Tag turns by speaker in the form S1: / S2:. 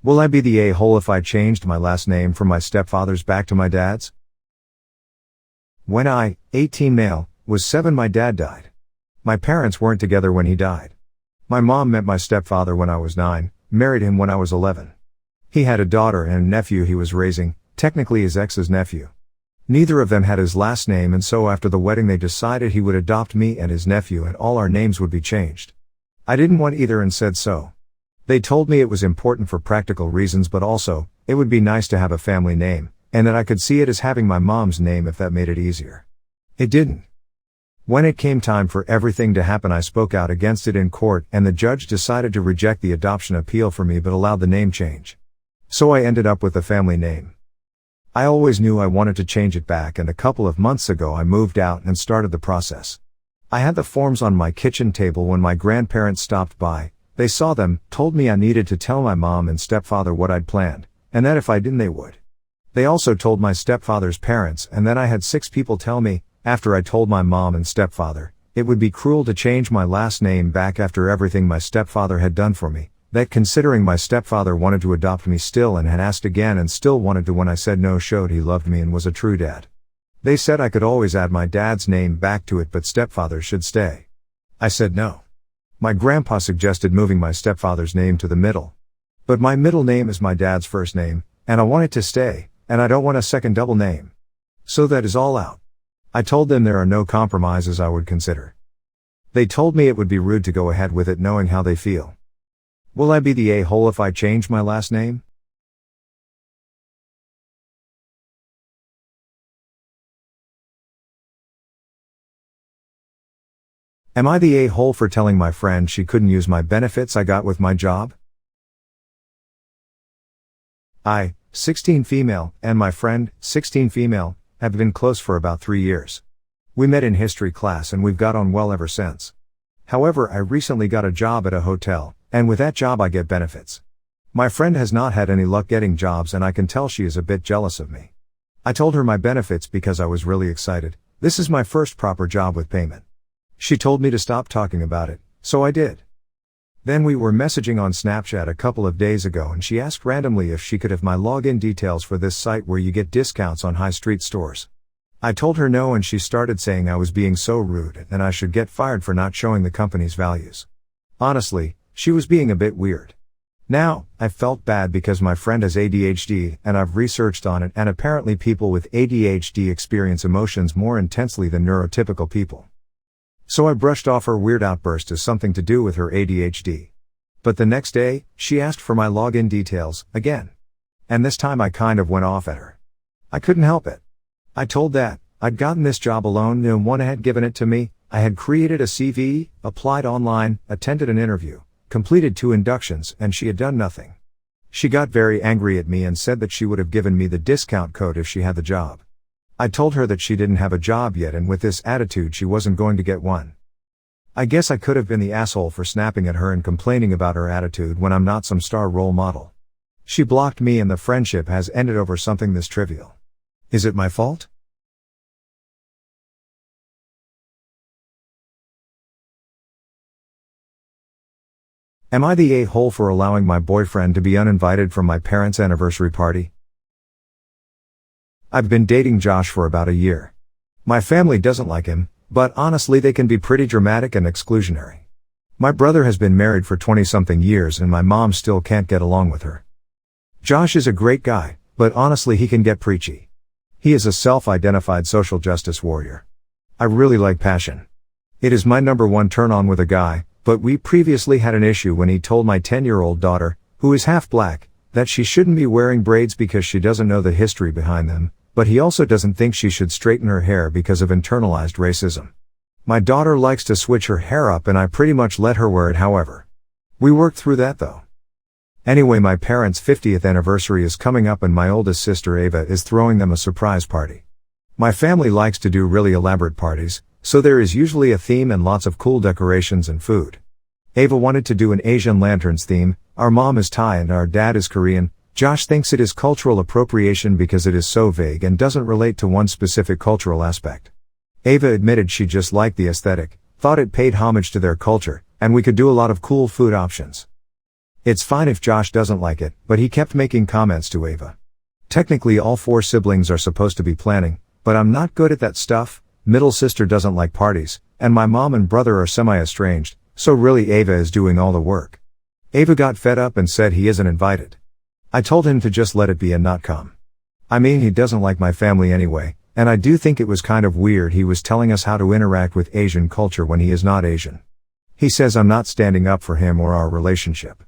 S1: Will I be the a-hole if I changed my last name from my stepfather's back to my dad's? When I, 18 male, was 7, my dad died. My parents weren't together when he died. My mom met my stepfather when I was 9, married him when I was 11. He had a daughter and a nephew he was raising, technically his ex's nephew. Neither of them had his last name, and so after the wedding they decided he would adopt me and his nephew and all our names would be changed. I didn't want either and said so. They told me it was important for practical reasons, but also, it would be nice to have a family name, and that I could see it as having my mom's name if that made it easier. It didn't. When it came time for everything to happen, I spoke out against it in court, and the judge decided to reject the adoption appeal for me but allowed the name change. So I ended up with the family name. I always knew I wanted to change it back, and a couple of months ago I moved out and started the process. I had the forms on my kitchen table when my grandparents stopped by. They saw them, told me I needed to tell my mom and stepfather what I'd planned, and that if I didn't they would. They also told my stepfather's parents, and then I had 6 people tell me, after I told my mom and stepfather, it would be cruel to change my last name back after everything my stepfather had done for me, that considering my stepfather wanted to adopt me still and had asked again and still wanted to when I said no showed he loved me and was a true dad. They said I could always add my dad's name back to it but stepfather should stay. I said no. My grandpa suggested moving my stepfather's name to the middle. But my middle name is my dad's first name, and I want it to stay, and I don't want a second double name. So that is all out. I told them there are no compromises I would consider. They told me it would be rude to go ahead with it knowing how they feel. Will I be the a-hole if I change my last name? Am I the a-hole for telling my friend she couldn't use my benefits I got with my job? I, 16 female, and my friend, 16 female, have been close for about 3 years. We met in history class and we've got on well ever since. However, I recently got a job at a hotel, and with that job I get benefits. My friend has not had any luck getting jobs and I can tell she is a bit jealous of me. I told her my benefits because I was really excited. This is my first proper job with payment. She told me to stop talking about it, so I did. Then we were messaging on Snapchat a couple of days ago and she asked randomly if she could have my login details for this site where you get discounts on high street stores. I told her no and she started saying I was being so rude and I should get fired for not showing the company's values. Honestly, she was being a bit weird. Now, I felt bad because my friend has ADHD and I've researched on it, and apparently people with ADHD experience emotions more intensely than neurotypical people. So I brushed off her weird outburst as something to do with her ADHD. But the next day, she asked for my login details, again. And this time I kind of went off at her. I couldn't help it. I told that I'd gotten this job alone, no one had given it to me, I had created a CV, applied online, attended an interview, completed 2 inductions, and she had done nothing. She got very angry at me and said that she would have given me the discount code if she had the job. I told her that she didn't have a job yet and with this attitude she wasn't going to get one. I guess I could have been the asshole for snapping at her and complaining about her attitude when I'm not some star role model. She blocked me and the friendship has ended over something this trivial. Is it my fault? Am I the a-hole for allowing my boyfriend to be uninvited from my parents' anniversary party? I've been dating Josh for about a year. My family doesn't like him, but honestly they can be pretty dramatic and exclusionary. My brother has been married for 20-something years and my mom still can't get along with her. Josh is a great guy, but honestly he can get preachy. He is a self-identified social justice warrior. I really like passion. It is my number 1 turn on with a guy, but we previously had an issue when he told my 10-year-old daughter, who is half black, that she shouldn't be wearing braids because she doesn't know the history behind them, but he also doesn't think she should straighten her hair because of internalized racism. My daughter likes to switch her hair up and I pretty much let her wear it however. We worked through that though. Anyway, my parents' 50th anniversary is coming up and my oldest sister Ava is throwing them a surprise party. My family likes to do really elaborate parties, so there is usually a theme and lots of cool decorations and food. Ava wanted to do an Asian lanterns theme, our mom is Thai and our dad is Korean. Josh thinks it is cultural appropriation because it is so vague and doesn't relate to one specific cultural aspect. Ava admitted she just liked the aesthetic, thought it paid homage to their culture, and we could do a lot of cool food options. It's fine if Josh doesn't like it, but he kept making comments to Ava. Technically all 4 siblings are supposed to be planning, but I'm not good at that stuff. Middle sister doesn't like parties, and my mom and brother are semi-estranged, so really Ava is doing all the work. Ava got fed up and said he isn't invited. I told him to just let it be and not come. I mean, he doesn't like my family anyway, and I do think it was kind of weird he was telling us how to interact with Asian culture when he is not Asian. He says I'm not standing up for him or our relationship.